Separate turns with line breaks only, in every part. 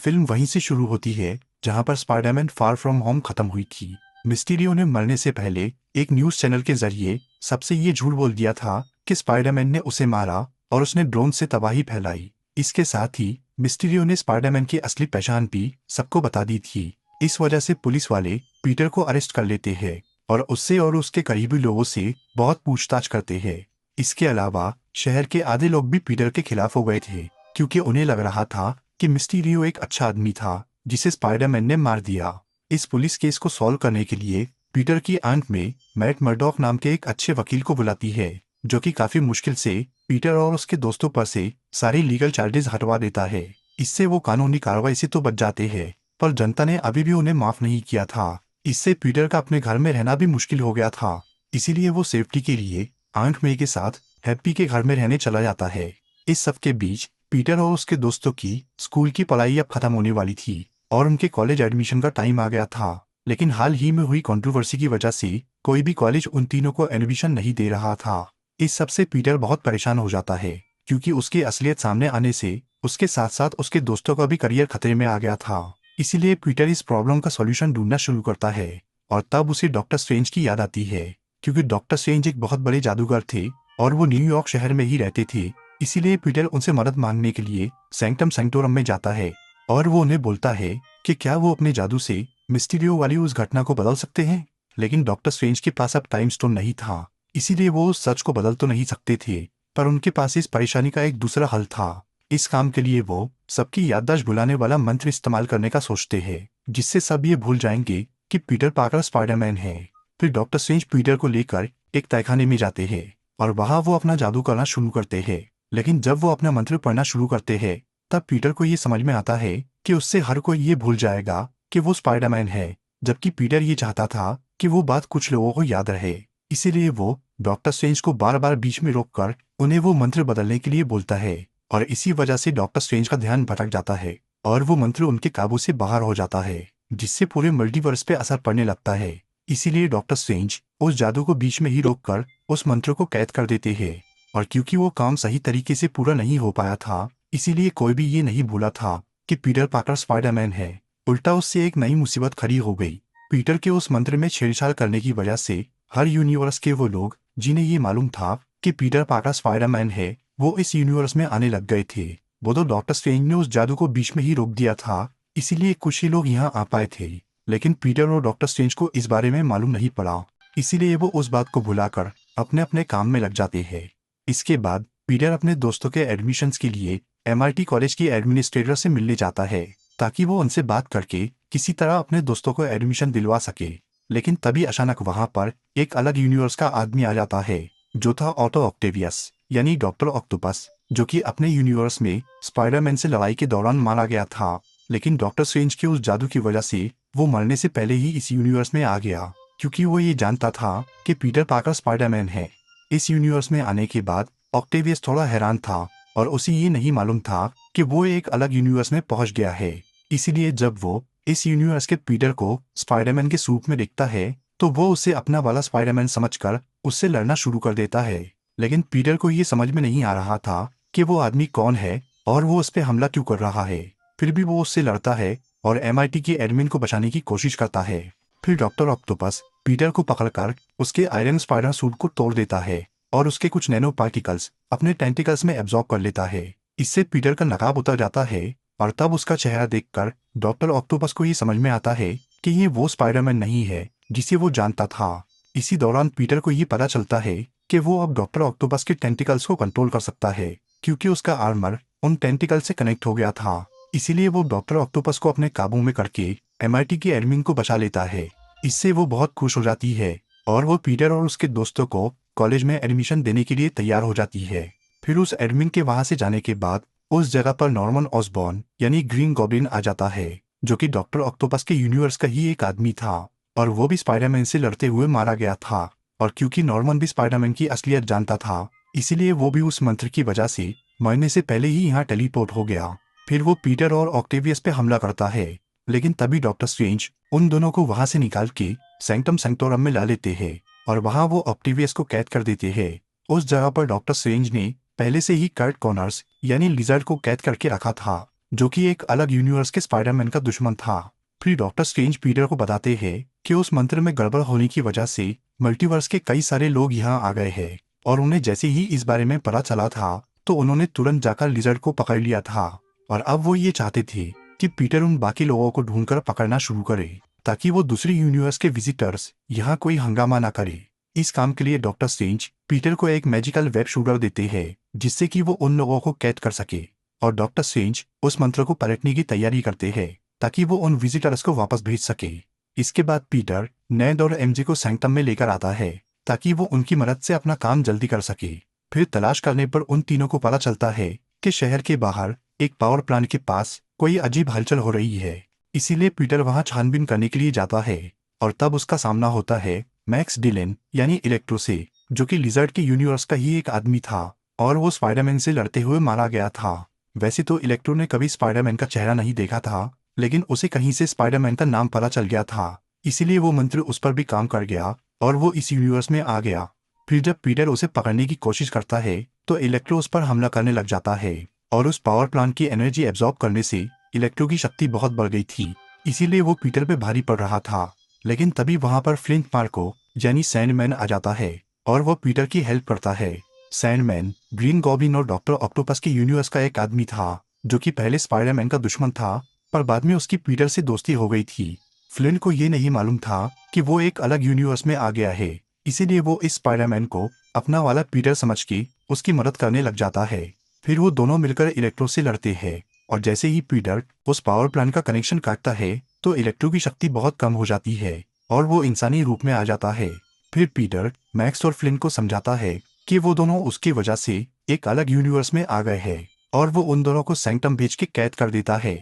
Film वहीं से शुरू होती है जहां पर स्पाइडरमैन फार फ्रॉम होम खत्म हुई थी। मिस्टीरियो ने मरने से पहले एक न्यूज़ चैनल के जरिए सबसे ये झूठ बोल दिया था कि स्पाइडरमैन ने उसे मारा और उसने ड्रोन से तबाही फैलाई। इसके साथ ही मिस्टीरियो ने स्पाइडरमैन की असली पहचान भी सबको बता दी थी। इस वजह से पुलिस वाले पीटर को अरेस्ट कर लेते हैं और उससे और उसके करीबी लोगों से बहुत पूछताछ करते हैं। इसके अलावा शहर के आधे लोग भी पीटर के खिलाफ हो गए थे क्योंकि उन्हें लग रहा था कि मिस्टीरियो एक अच्छा आदमी था जिसे स्पाइडरमैन ने मार दिया। इस पुलिस केस को सॉल्व करने के लिए पीटर की आंट में मैट मर्डॉक नाम के एक अच्छे वकील को बुलाती है जो कि काफी मुश्किल से पीटर और उसके दोस्तों पर से सारी लीगल चार्जेस हटवा देता है। इससे वो कानूनी कार्रवाई से तो बच जाते हैं, पर जनता ने अभी भी उन्हें माफ नहीं किया था। इससे पीटर का अपने घर में रहना भी मुश्किल हो गया था। इसीलिए वो सेफ्टी के लिए आंट मे के साथ हैप्पी के घर में रहने चला जाता है। इस सब के बीच पीटर और उसके दोस्तों की स्कूल की पढ़ाई अब खत्म होने वाली थी और उनके कॉलेज एडमिशन का टाइम आ गया था। लेकिन हाल ही में हुई कंट्रोवर्सी की वजह से कोई भी कॉलेज उन तीनों को एडमिशन नहीं दे रहा था। इस सब से पीटर बहुत परेशान हो जाता है क्योंकि उसकी असलियत सामने आने से उसके साथ साथ उसके दोस्तों का भी करियर खतरे में आ गया था। इसीलिए पीटर इस प्रॉब्लम का सॉल्यूशन ढूंढना शुरू करता है और तब उसे डॉक्टर स्ट्रेंज की याद आती है क्योंकि डॉक्टर स्ट्रेंज एक बहुत बड़े जादूगर थे और वो न्यूयॉर्क शहर में ही रहते थे। इसीलिए पीटर उनसे मदद मांगने के लिए सैंक्टम सैंक्टोरम में जाता है और वो उन्हें बोलता है कि क्या वो अपने जादू से मिस्टीरियो वाली उस घटना को बदल सकते हैं। लेकिन डॉक्टर स्ट्रेंज के पास अब टाइम स्टोन नहीं था, इसीलिए वो उस सच को बदल तो नहीं सकते थे, पर उनके पास इस परेशानी का एक दूसरा हल था। इस काम के लिए वो सबकी याददाश्त भुलाने वाला मंत्र इस्तेमाल करने का सोचते हैं जिससे सब ये भूल जाएंगे कि पीटर पार्कर स्पाइडरमैन है। फिर डॉक्टर स्ट्रेंज पीटर को लेकर एक तहखाने में जाते हैं और वहां वो अपना जादू करना शुरू करते हैं। लेकिन जब वो अपना मंत्र पढ़ना शुरू करते हैं तब पीटर को ये समझ में आता है कि उससे हर कोई ये भूल जाएगा कि वो स्पाइडरमैन है, जबकि पीटर ये चाहता था कि वो बात कुछ लोगों को याद रहे। इसीलिए वो डॉक्टर स्ट्रेंज को बार बार बीच में रोककर उन्हें वो मंत्र बदलने के लिए बोलता है और इसी वजह से डॉक्टर स्ट्रेंज का ध्यान भटक जाता है और वो मंत्र उनके काबू से बाहर हो जाता है जिससे पूरे मल्टीवर्स पे असर पड़ने लगता है। इसीलिए डॉक्टर स्ट्रेंज उस जादू को बीच में ही रोककर उस मंत्र को कैद कर देते हैं और क्योंकि वो काम सही तरीके से पूरा नहीं हो पाया था इसीलिए कोई भी ये नहीं भूला था कि पीटर पार्कर स्पाइडरमैन है। उल्टा उससे एक नई मुसीबत खड़ी हो गई। पीटर के उस मंत्र में छेड़छाड़ करने की वजह से हर यूनिवर्स के वो लोग जिन्हें ये मालूम था कि पीटर पार्कर स्पाइडरमैन है वो इस यूनिवर्स में आने लग गए थे। वो तो डॉक्टर स्ट्रेंज ने उस जादू को बीच में ही रोक दिया था, इसीलिए कुछ ही लोग यहाँ आ पाए थे। लेकिन पीटर और डॉक्टर स्ट्रेंज को इस बारे में मालूम नहीं पड़ा, इसीलिए वो उस बात को भुलाकर अपने अपने काम में लग जाते हैं। इसके बाद पीटर अपने दोस्तों के एडमिशन्स के लिए MIT कॉलेज की एडमिनिस्ट्रेटर से मिलने जाता है ताकि वो उनसे बात करके किसी तरह अपने दोस्तों को एडमिशन दिलवा सके। लेकिन तभी अचानक वहां पर एक अलग यूनिवर्स का आदमी आ जाता है जो था ऑटो ऑक्टेवियस यानी डॉक्टर ऑक्टोपस, जो कि अपने यूनिवर्स में स्पाइडरमैन से लड़ाई के दौरान मारा गया था। लेकिन डॉक्टर स्ट्रेंज के उस जादू की वजह से वो मरने से पहले ही इस यूनिवर्स में आ गया क्योंकि वो ये जानता था कि पीटर पार्कर स्पाइडरमैन है। इस यूनिवर्स में आने के बाद ऑक्टेवियस थोड़ा हैरान था और उसे ये नहीं मालूम था कि वो एक अलग यूनिवर्स में पहुंच गया है। इसीलिए जब वो इस यूनिवर्स के पीटर को स्पाइडरमैन के सूप में देखता है तो वो उसे अपना वाला स्पाइडरमैन समझकर उससे लड़ना शुरू कर देता है। लेकिन पीटर को ये समझ में नहीं आ रहा था कि वो आदमी कौन है और वो उस पर हमला क्यों कर रहा है। फिर भी वो उससे लड़ता है और MIT के एडमिन को बचाने की कोशिश करता है। फिर डॉक्टर ऑक्टोपस पीटर को पकड़कर उसके आयरन स्पाइडर सूट को तोड़ देता है और उसके कुछ नैनो पार्टिकल्स अपने टेंटिकल्स में एब्जॉर्ब कर लेता है। इससे पीटर का नकाब उतर जाता है और तब उसका चेहरा देखकर डॉक्टर ऑक्टोपस को ये समझ में आता है कि ये वो स्पाइडरमैन नहीं है जिसे वो जानता था। इसी दौरान पीटर को ये पता चलता है कि वो अब डॉक्टर ऑक्टोपस के टेंटिकल्स को कंट्रोल कर सकता है क्योंकि उसका आर्मर उन टेंटिकल से कनेक्ट हो गया था। इसीलिए वो डॉक्टर ऑक्टोपस को अपने काबू में करके MIT के एडमिन को बचा लेता है। इससे वो बहुत खुश हो जाती है और वो पीटर और उसके दोस्तों को कॉलेज में एडमिशन देने के लिए तैयार हो जाती है। फिर उस एडमिन के वहां से जाने के बाद उस जगह पर नॉर्मन ऑसबॉर्न यानी ग्रीन गॉब्लिन आ जाता है जो कि डॉक्टर ऑक्टोपस के यूनिवर्स का ही एक आदमी था और वो भी स्पाइडरमैन से लड़ते हुए मारा गया था। और क्योंकि नॉर्मन भी स्पाइडरमैन की असलियत जानता था इसीलिए वो भी उस मंत्र की वजह से मरने से पहले ही यहाँ टेलीपोर्ट हो गया। फिर वो पीटर और ऑक्टेवियस पे हमला करता है, लेकिन तभी डॉक्टर स्ट्रेंज उन दोनों को वहां से निकाल के सैंक्टम सैंक्टोरम में ला लेते हैं और वहां वो ऑक्टेवियस को कैद कर देते हैं। उस जगह पर डॉक्टर स्ट्रेंज ने पहले से ही कर्ट कॉनर्स यानी लिजर्ड को कैद करके रखा था। जो कि एक अलग यूनिवर्स के स्पाइडरमैन का दुश्मन था। फिर डॉक्टर स्ट्रेंज पीटर को बताते हैं कि उस मंत्र में गड़बड़ होने की वजह से मल्टीवर्स के कई सारे लोग यहाँ आ गए हैं, और उन्हें जैसे ही इस बारे में पता चला था तो उन्होंने तुरंत जाकर लिजर्ड को पकड़ लिया था। और अब वो ये चाहते थे कि पीटर उन बाकी लोगों को ढूंढकर पकड़ना शुरू करे, ताकि वो दूसरी यूनिवर्स के विजिटर्स यहाँ कोई हंगामा ना करे। इस काम के लिए डॉक्टर स्ट्रेंज पीटर को एक मैजिकल वेब शूटर देते हैं, जिससे कि वो उन लोगों को कैद कर सके। और डॉक्टर स्ट्रेंज उस मंत्र को पलटने की तैयारी करते हैं, ताकि वो उन विजिटर्स को वापस भेज सके। इसके बाद पीटर नेड और एमजे को सैंक्टम में लेकर आता है, ताकि वो उनकी मदद से अपना काम जल्दी कर सके। फिर तलाश करने पर उन तीनों को पता चलता है कि शहर के बाहर एक पावर प्लांट के पास कोई अजीब हलचल हो रही है। इसीलिए पीटर वहां छानबीन करने के लिए जाता है, और तब उसका सामना होता है मैक्स डिलेन यानी इलेक्ट्रो से, जो कि लिजर्ड के यूनिवर्स का ही एक आदमी था, और वो स्पाइडरमैन से लड़ते हुए मारा गया था। वैसे तो इलेक्ट्रो ने कभी स्पाइडरमैन का चेहरा नहीं देखा था, लेकिन उसे कहीं से स्पाइडरमैन का नाम पता चल गया था, इसीलिए वो मंत्र उस पर भी काम कर गया और वो इस यूनिवर्स में आ गया। फिर जब पीटर उसे पकड़ने की कोशिश करता है तो इलेक्ट्रो उस पर हमला करने लग जाता है, और उस पावर प्लांट की एनर्जी एब्जॉर्ब करने से इलेक्ट्रो की शक्ति बहुत बढ़ गई थी, इसीलिए वो पीटर पे भारी पड़ रहा था। लेकिन तभी वहां पर फ्लिंट मार्को यानी सैंडमैन आ जाता है, और वो पीटर की हेल्प करता है। सैंडमैन ग्रीन गॉब्लिन और डॉक्टर ऑक्टोपस के यूनिवर्स का एक आदमी था, जो कि पहले स्पाइडरमैन का दुश्मन था, पर बाद में उसकी पीटर से दोस्ती हो गई थी। फ्लिंट को ये नहीं मालूम था कि वो एक अलग यूनिवर्स में आ गया है, इसीलिए वो इस स्पाइडरमैन को अपना वाला पीटर समझ के उसकी मदद करने लग जाता है। फिर वो दोनों मिलकर इलेक्ट्रो से लड़ते हैं, और जैसे ही पीटर उस पावर प्लांट का कनेक्शन काटता है तो इलेक्ट्रो की शक्ति बहुत कम हो जाती है, और वो इंसानी रूप में आ जाता है। फिर पीटर मैक्स और फ्लिंट को समझाता है कि वो दोनों उसकी वजह से एक अलग यूनिवर्स में आ गए हैं, और वो उन दोनों को सैंक्टम भेज के कैद कर देता है।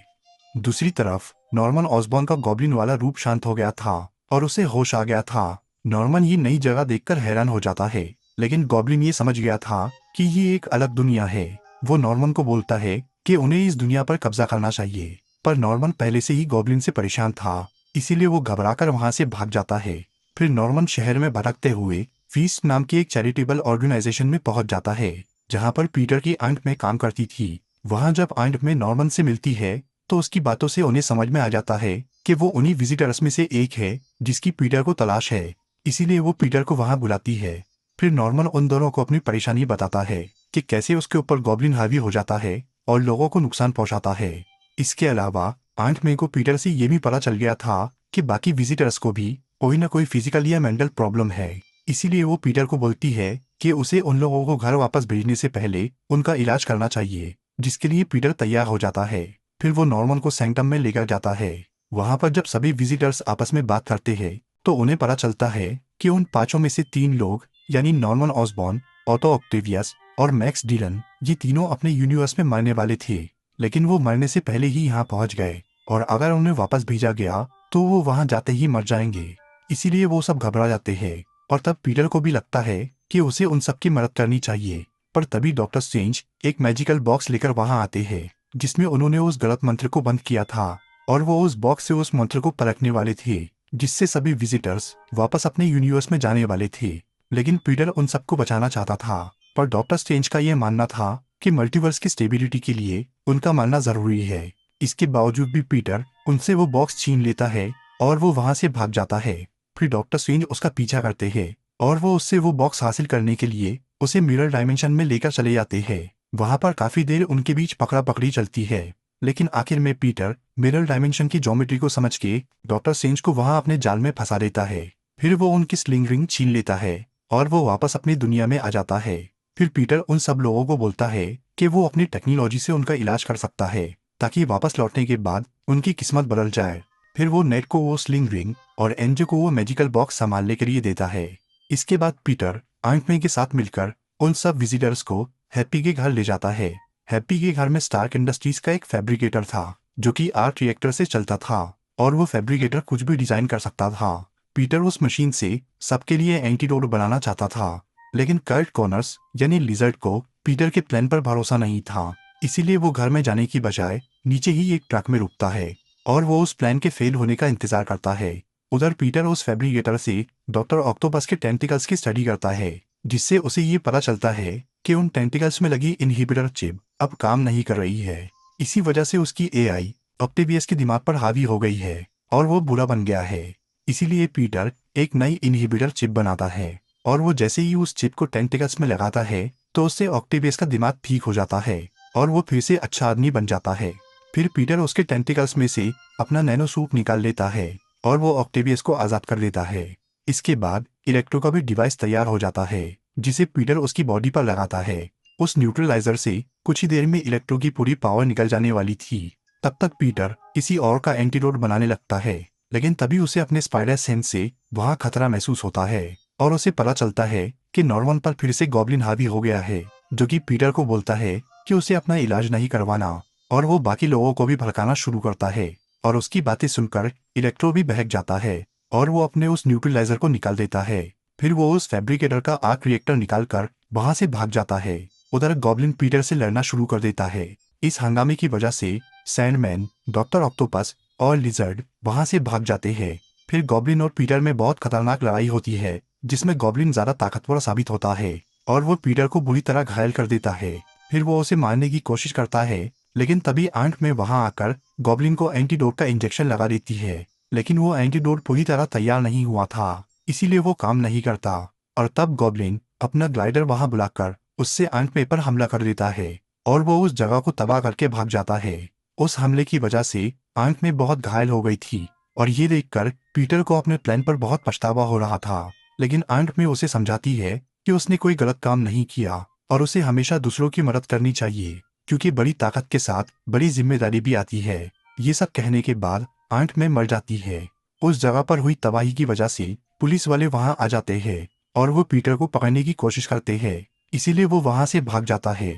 दूसरी तरफ नॉर्मन ऑसबॉर्न का गॉब्लिन वाला रूप शांत हो गया था, और उसे होश आ गया था। नॉर्मन ये नई जगह देखकर हैरान हो जाता है, लेकिन गॉब्लिन ये समझ गया था कि ये एक अलग दुनिया है। वो नॉर्मन को बोलता है कि उन्हें इस दुनिया पर कब्जा करना चाहिए, पर नॉर्मन पहले से ही गॉब्लिन से परेशान था, इसीलिए वो घबराकर वहां से भाग जाता है। फिर नॉर्मन शहर में भटकते हुए फीस्ट नाम की एक चैरिटेबल ऑर्गेनाइजेशन में पहुंच जाता है, जहां पर पीटर की आंट में काम करती थी। वहां जब आंट में नॉर्मन से मिलती है तो उसकी बातों से उन्हें समझ में आ जाता है कि वो उन्हीं विजिटर्स में से एक है जिसकी पीटर को तलाश है, इसीलिए वो पीटर को वहां बुलाती है। फिर नॉर्मन उन दोनों को अपनी परेशानी बताता है कि कैसे उसके ऊपर गॉब्लिन हावी हो जाता है और लोगों को नुकसान पहुंचाता है। इसके अलावा आंट मे को पीटर से ये भी पता चल गया था कि बाकी विजिटर्स को भी कोई ना कोई फिजिकल या मेंटल प्रॉब्लम है, इसीलिए वो पीटर को बोलती है कि उसे उन लोगों को घर वापस भेजने से पहले उनका इलाज करना चाहिए, जिसके लिए पीटर तैयार हो जाता है। फिर वो नॉर्मन को सैंक्टम में लेकर जाता है। वहां पर जब सभी विजिटर्स आपस में बात करते हैं तो उन्हें पता चलता है कि उन पांचों में से तीन लोग यानी नॉर्मन ऑसबॉर्न, ऑटो ऑक्टेवियस और मैक्स डिलन, ये तीनों अपने यूनिवर्स में मरने वाले थे, लेकिन वो मरने से पहले ही यहाँ पहुंच गए, और अगर उन्हें वापस भेजा गया तो वो वहां जाते ही मर जाएंगे। इसीलिए वो सब घबरा जाते हैं, और तब पीटर को भी लगता है कि उसे उन सब की मदद करनी चाहिए। पर तभी डॉक्टर स्ट्रेंज एक मैजिकल बॉक्स लेकर वहां आते हैं, जिसमें उन्होंने उस गलत मंत्र को बंद किया था, और वो उस बॉक्स से उस मंत्र को परखने वाले थे, जिससे सभी विजिटर्स वापस अपने यूनिवर्स में जाने वाले थे। लेकिन पीटर उन सबको बचाना चाहता था, पर डॉक्टर स्ट्रेंज का यह मानना था कि मल्टीवर्स की स्टेबिलिटी के लिए उनका मानना जरूरी है। इसके बावजूद भी पीटर उनसे वो बॉक्स छीन लेता है और वो वहां से भाग जाता है। फिर डॉक्टर स्ट्रेंज उसका पीछा करते हैं, और वो उससे वो बॉक्स हासिल करने के लिए उसे मिरर डायमेंशन में लेकर चले जाते हैं। वहां पर काफी देर उनके बीच पकड़ा पकड़ी चलती है, लेकिन आखिर में पीटर मिरर डायमेंशन की ज्योमेट्री को समझ के डॉक्टर स्ट्रेंज को वहां अपने जाल में फंसा देता है। फिर वो उनकी स्लिंग रिंग छीन लेता है और वो वापस अपनी दुनिया में आ जाता है। फिर पीटर उन सब लोगों को बोलता है कि वो अपनी टेक्नोलॉजी से उनका इलाज कर सकता है, ताकि वापस लौटने के बाद उनकी किस्मत बदल जाए। फिर वो नेट को वो स्लिंग रिंग और एनजे को वो मैजिकल बॉक्स संभालने के लिए देता है। इसके बाद पीटर आंट मे के साथ मिलकर उन सब विजिटर्स को हैप्पी के घर ले जाता है। हैप्पी के घर में स्टार्क इंडस्ट्रीज का एक फैब्रिकेटर था, जो कि आर्ट रिएक्टर से चलता था, और वो फैब्रिकेटर कुछ भी डिजाइन कर सकता था। पीटर उस मशीन से सबके लिए एंटीडोट बनाना चाहता था, लेकिन कर्ट कॉर्नर्स यानी लिजर्ड को पीटर के प्लान पर भरोसा नहीं था, इसीलिए वो घर में जाने की बजाय नीचे ही एक ट्रक में रुकता है, और वो उस प्लान के फेल होने का इंतजार करता है। उधर पीटर उस फैब्रिकेटर से डॉक्टर ऑक्टोपस के टेंटिकल्स की स्टडी करता है, जिससे उसे ये पता चलता है कि उन टेंटिकल्स में लगी इनहिबिटर चिप अब काम नहीं कर रही है। इसी वजह से उसकी एआई ऑक्टेवियस के दिमाग पर हावी हो गई है और वो बुरा बन गया है। इसीलिए पीटर एक नई इनहिबिटर चिप बनाता है और वो जैसे ही उस चिप को टेंटिकल्स में लगाता है तो उससे ऑक्टेवियस का दिमाग ठीक हो जाता है और वो फिर से अच्छा आदमी बन जाता है। फिर पीटर उसके टेंटिकल्स में से अपना नैनो सूप निकाल लेता है और वो ऑक्टेवियस को आज़ाद कर देता है। इसके बाद इलेक्ट्रो का भी डिवाइस तैयार हो जाता है जिसे पीटर उसकी बॉडी पर लगाता है। उस न्यूट्रलाइजर से कुछ ही देर में इलेक्ट्रो की पूरी पावर निकल जाने वाली थी। तब तक पीटर किसी और का एंटीडोट बनाने लगता है, लेकिन तभी उसे अपने स्पाइडर सेंस से वहाँ खतरा महसूस होता है और उसे पता चलता है कि नॉर्मन पर फिर से गॉब्लिन हावी हो गया है, जो कि पीटर को बोलता है कि उसे अपना इलाज नहीं करवाना और वो बाकी लोगों को भी भड़काना शुरू करता है। और उसकी बातें सुनकर इलेक्ट्रो भी बहक जाता है और वो अपने उस न्यूट्रलाइजर को निकाल देता है। फिर वो उस फैब्रिकेटर का आर्क रिएक्टर निकालकर वहां से भाग जाता है। उधर गॉब्लिन पीटर से लड़ना शुरू कर देता है। इस हंगामे की वजह से सैंडमैन, डॉक्टर ऑक्टोपस और लिजर्ड वहां से भाग जाते हैं। फिर गॉब्लिन और पीटर में बहुत खतरनाक लड़ाई होती है जिसमें गॉब्लिन ज्यादा ताकतवर साबित होता है और वो पीटर को बुरी तरह घायल कर देता है। फिर वो उसे मारने की कोशिश करता है, लेकिन तभी आंट में वहां आकर गॉब्लिन को एंटीडोट का इंजेक्शन लगा देती है। लेकिन वो एंटीडोट पूरी तरह तैयार नहीं हुआ था, इसीलिए वो काम नहीं करता। और तब गॉब्लिन अपना ग्लाइडर वहां बुलाकर उससे आंट में पर हमला कर देता है और वो उस जगह को तबाह करके भाग जाता है। उस हमले की वजह से आंट में बहुत घायल हो गई थी और ये देखकर पीटर को अपने प्लान पर बहुत पछतावा हो रहा था। लेकिन आंट में उसे समझाती है कि उसने कोई गलत काम नहीं किया और उसे हमेशा दूसरों की मदद करनी चाहिए, क्योंकि बड़ी ताकत के साथ बड़ी जिम्मेदारी भी आती है। ये सब कहने के बाद आंट में मर जाती है। उस जगह पर हुई तबाही की वजह से पुलिस वाले वहां आ जाते हैं और वो पीटर को पकड़ने की कोशिश करते हैं, इसीलिए वो वहां से भाग जाता है।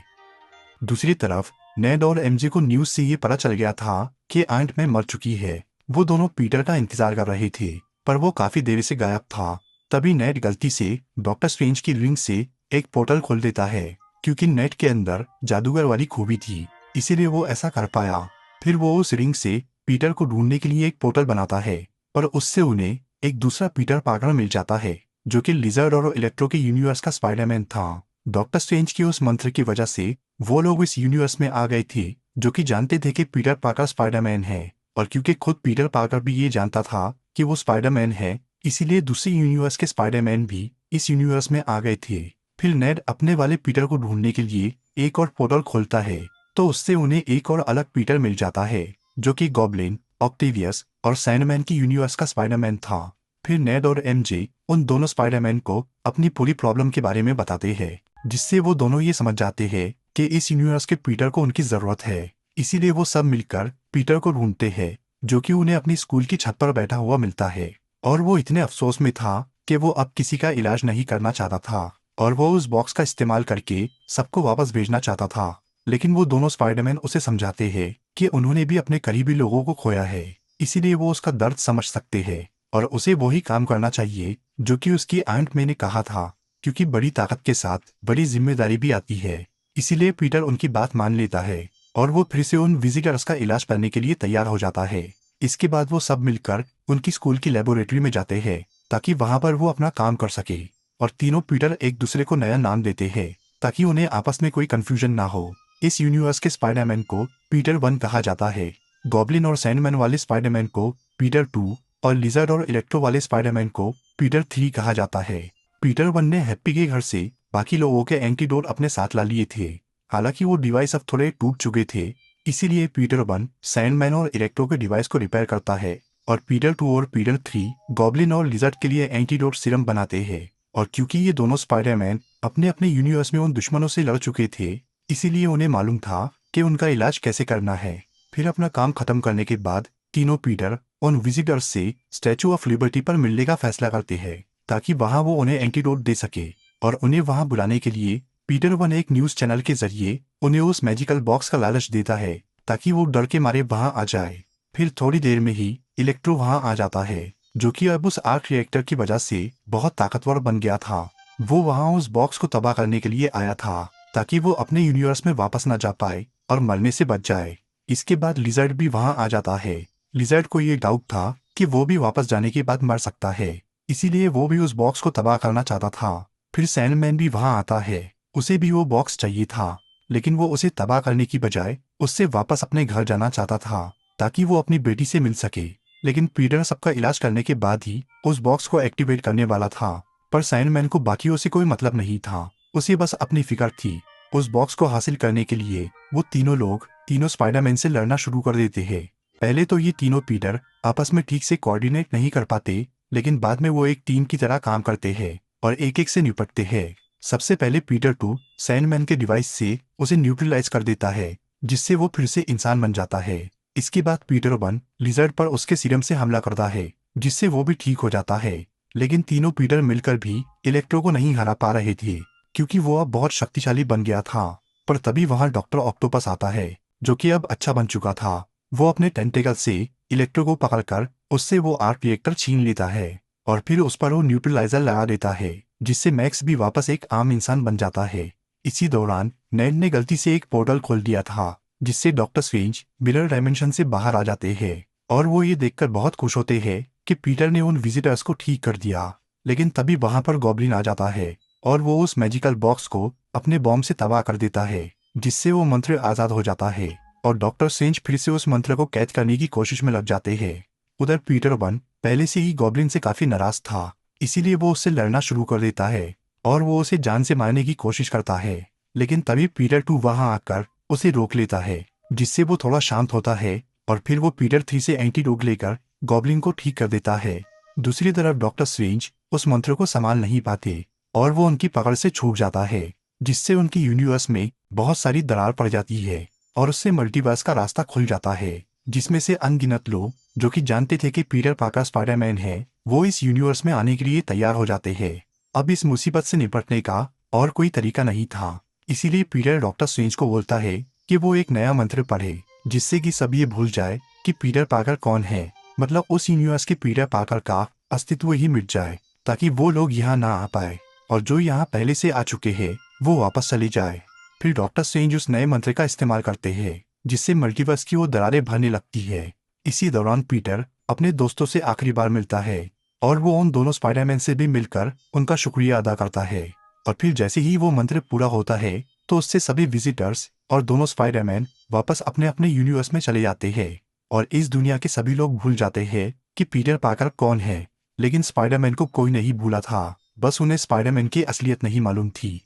दूसरी तरफ नेड और एमजे को न्यूज से ये पता चल गया था कि आंट में मर चुकी है। वो दोनों पीटर का इंतजार कर रहे थे, पर वो काफी देर से गायब था। तभी नेड गलती से डॉक्टर स्ट्रेंज की रिंग से एक पोर्टल खोल देता है, क्योंकि नेट के अंदर जादूगर वाली खूबी थी, इसीलिए वो ऐसा कर पाया। फिर वो उस रिंग से पीटर को ढूंढने के लिए एक पोर्टल बनाता है, पर उससे उन्हें एक दूसरा पीटर पार्कर मिल जाता है, जो कि लिजर्ड और इलेक्ट्रो के यूनिवर्स का स्पाइडरमैन था। डॉक्टर स्ट्रेंज के उस मंत्र की वजह से वो लोग इस यूनिवर्स में आ गए थे, जो कि जानते थे कि पीटर पार्कर स्पाइडरमैन है। और क्योंकि खुद पीटर पार्कर भी ये जानता था कि वो स्पाइडरमैन है, इसीलिए दूसरे यूनिवर्स के स्पाइडरमैन भी इस यूनिवर्स में आ गए थे। फिर नेड अपने वाले पीटर को ढूंढने के लिए एक और पोर्टल खोलता है, तो उससे उन्हें एक और अलग पीटर मिल जाता है, जो कि गॉब्लिन, ऑक्टेवियस और सैंडमैन की यूनिवर्स का स्पाइडरमैन था। फिर नेड और एमजे उन दोनों स्पाइडरमैन को अपनी पूरी प्रॉब्लम के बारे में बताते हैं, जिससे वो दोनों ये समझ जाते हैं कि इस यूनिवर्स के पीटर को उनकी जरूरत है। इसीलिए वो सब मिलकर पीटर को ढूंढते हैं, जो कि उन्हें अपनी स्कूल की छत पर बैठा हुआ मिलता है। और वो इतने अफसोस में था कि वो अब किसी का इलाज नहीं करना चाहता था और वो उस बॉक्स का इस्तेमाल करके सबको वापस भेजना चाहता था। लेकिन वो दोनों स्पाइडरमैन उसे समझाते हैं कि उन्होंने भी अपने करीबी लोगों को खोया है, इसीलिए वो उसका दर्द समझ सकते हैं और उसे वही काम करना चाहिए जो कि उसकी आंट में ने कहा था, क्योंकि बड़ी ताकत के साथ बड़ी जिम्मेदारी भी आती है। इसीलिए पीटर उनकी बात मान लेता है और वो फिर से उन विजिटर्स का इलाज करने के लिए तैयार हो जाता है। इसके बाद वो सब मिलकर उनकी स्कूल की लेबोरेटरी में जाते हैं ताकि वहां पर वो अपना काम कर सके। और तीनों पीटर एक दूसरे को नया नाम देते हैं ताकि उन्हें आपस में कोई कंफ्यूजन ना हो। इस यूनिवर्स के स्पाइडरमैन को पीटर 1 कहा जाता है, गॉब्लिन और सैंडमैन वाले स्पाइडरमैन को पीटर 2 और लिजर्ड और इलेक्ट्रो वाले स्पाइडरमैन को पीटर 3 कहा जाता है। पीटर 1 ने हैप्पी के घर से बाकी लोगों के एंटीडोट अपने साथ ला लिए थे। हालांकि वो डिवाइस अब थोड़े टूट चुके थे, इसीलिए पीटर 1 सैंडमैन और इलेक्ट्रो के डिवाइस को रिपेयर करता है और पीटर 2 और पीटर 3 गॉब्लिन और लिजर्ड के लिए एंटीडोट सीरम बनाते हैं। और क्योंकि ये दोनों स्पाइडरमैन अपने अपने यूनिवर्स में उन दुश्मनों से लड़ चुके थे, इसीलिए उन्हें मालूम था कि उनका इलाज कैसे करना है। फिर अपना काम खत्म करने के बाद तीनों पीटर उन विजिटर्स से स्टैचू ऑफ लिबर्टी पर मिलने का फैसला करते हैं ताकि वहां वो उन्हें एंटीडोट दे सके। और उन्हें वहां बुलाने के लिए पीटर 1 एक न्यूज चैनल के जरिए उन्हें उस मैजिकल बॉक्स का लालच देता है ताकि वो डर के मारे वहां आ जाए। फिर थोड़ी देर में ही इलेक्ट्रो वहां आ जाता है, जो कि अब उस आर्क रिएक्टर की वजह से बहुत ताकतवर बन गया था। वो वहां उस बॉक्स को तबाह करने के लिए आया था ताकि वो अपने यूनिवर्स में वापस ना जा पाए और मरने से बच जाए। इसके बाद लिजर्ड भी वहां आ जाता है। लिजर्ड को ये डाउट था कि वो भी वापस जाने के बाद मर सकता है, इसीलिए वो भी उस बॉक्स को तबाह करना चाहता था। फिर सैंडमैन भी वहां आता है, उसे भी वो बॉक्स चाहिए था, लेकिन वो उसे तबाह करने की बजाय उससे वापस अपने घर जाना चाहता था ताकि वो अपनी बेटी से मिल सके। लेकिन पीटर सबका इलाज करने के बाद ही उस बॉक्स को एक्टिवेट करने वाला था, पर साइनमैन को बाकियों से कोई मतलब नहीं था। उसे बस अपनी फिक्र थी। उस बॉक्स को हासिल करने के लिए वो तीनों लोग तीनों स्पाइडरमैन से लड़ना शुरू कर देते हैं। पहले तो ये तीनों पीटर आपस में ठीक से कोऑर्डिनेट नहीं कर पाते, लेकिन बाद में वो एक टीम की तरह काम करते हैं और एक एक से निपटते हैं। सबसे पहले पीटर 2 सैंडमैन के डिवाइस से उसे न्यूट्रलाइज कर देता है, जिससे वो फिर से इंसान बन जाता है। इसके बाद पीटर 1 लिजर्ड पर उसके सीरम से हमला करता है, जिससे वो भी ठीक हो जाता है। लेकिन तीनों पीटर मिलकर भी इलेक्ट्रो को नहीं हरा पा रहे थे, क्योंकि वो अब बहुत शक्तिशाली बन गया था। पर तभी वहां डॉक्टर ऑक्टोपस आता है, जो कि अब अच्छा बन चुका था। वो अपने टेंटेकल से इलेक्ट्रो को पकड़कर उससे वो आर्क रिएक्टर छीन लेता है और फिर उस पर वो न्यूट्रलाइजर लगा देता है, जिससे मैक्स भी वापस एक आम इंसान बन जाता है। इसी दौरान नेड ने गलती से एक पोर्टल खोल दिया था, जिससे डॉक्टर स्ट्रेंज मिरर डायमेंशन से बाहर आ जाते हैं और वो ये देखकर बहुत खुश होते हैं कि पीटर ने उन विजिटर्स को ठीक कर दिया। लेकिन तभी वहां पर गॉब्लिन आ जाता है और वो उस मैजिकल बॉक्स को अपने बॉम्ब से तबाह कर देता है, जिससे वो मंत्र आजाद हो जाता है और डॉक्टर स्ट्रेंज फिर से उस मंत्र को कैद करने की कोशिश में लग जाते हैं। उधर पीटर 1 पहले से ही गॉब्लिन से काफी नाराज था, इसीलिए वो उससे लड़ना शुरू कर देता है और वो उसे जान से मारने की कोशिश करता है। लेकिन तभी पीटर 2 वहां आकर उसे रोक लेता है, जिससे वो थोड़ा शांत होता है और फिर वो पीटर 3 से एंटीडोट लेकर गॉब्लिन को ठीक कर देता है। दूसरी तरफ डॉक्टर स्ट्रेंज उस मंत्र को संभाल नहीं पाते और वो उनकी पकड़ से छूट जाता है, जिससे उनकी यूनिवर्स में बहुत सारी दरार पड़ जाती है और उससे मल्टीवर्स का रास्ता खुल जाता है, जिसमें से अनगिनत लोग जो कि जानते थे कि पीटर पार्कर स्पाइडरमैन है, वो इस यूनिवर्स में आने के लिए तैयार हो जाते हैं। अब इस मुसीबत से निपटने का और कोई तरीका नहीं था, इसीलिए पीटर डॉक्टर स्ट्रेंज को बोलता है कि वो एक नया मंत्र पढ़े, जिससे कि सब ये भूल जाए कि पीटर पार्कर कौन है। मतलब उस यूनिवर्स के पीटर पार्कर का अस्तित्व ही मिट जाए, ताकि वो लोग यहाँ ना आ पाए और जो यहाँ पहले से आ चुके हैं वो वापस चले जाए। फिर डॉक्टर स्ट्रेंज उस नए मंत्र का इस्तेमाल करते हैं, जिससे मल्टीवर्स की वो दरारें भरने लगती है। इसी दौरान पीटर अपने दोस्तों से आखिरी बार मिलता है और वो उन दोनों स्पाइडरमैन से भी मिलकर उनका शुक्रिया अदा करता है। और फिर जैसे ही वो मंत्र पूरा होता है तो उससे सभी विजिटर्स और दोनों स्पाइडरमैन वापस अपने अपने यूनिवर्स में चले जाते हैं और इस दुनिया के सभी लोग भूल जाते हैं कि पीटर पार्कर कौन है। लेकिन स्पाइडरमैन को कोई नहीं भूला था, बस उन्हें स्पाइडरमैन की असलियत नहीं मालूम थी।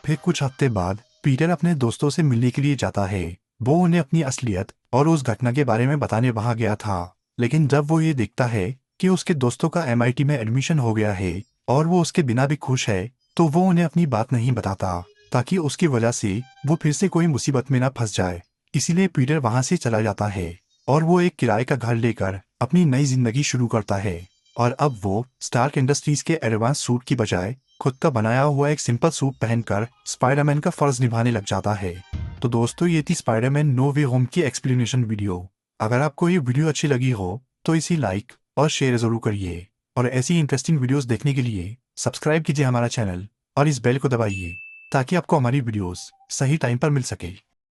फिर कुछ हफ्ते बाद पीटर अपने दोस्तों से मिलने के लिए जाता है। वो उन्हें अपनी असलियत और उस घटना के बारे में बताने वहां गया था। लेकिन जब वो ये देखता है कि उसके दोस्तों का MIT में एडमिशन हो गया है और वो उसके बिना भी खुश है, तो वो उन्हें अपनी बात नहीं बताता, ताकि उसकी वजह से वो फिर से कोई मुसीबत में ना फंस जाए। इसीलिए पीटर वहां से चला जाता है और वो एक किराए का घर लेकर अपनी नई जिंदगी शुरू करता है। और अब वो स्टार्क इंडस्ट्रीज के एडवांस सूट की बजाय खुद का बनाया हुआ एक सिंपल सूट पहनकर स्पाइडरमैन का फर्ज निभाने लग जाता है। तो दोस्तों, ये थी स्पाइडरमैन नो वे होम की एक्सप्लेनेशन वीडियो। अगर आपको ये वीडियो अच्छी लगी हो तो इसे लाइक और शेयर जरूर करिए और ऐसी इंटरेस्टिंग वीडियोस देखने के लिए सब्सक्राइब कीजिए हमारा चैनल और इस बेल को दबाइए, ताकि आपको हमारी वीडियोस सही टाइम पर मिल सके।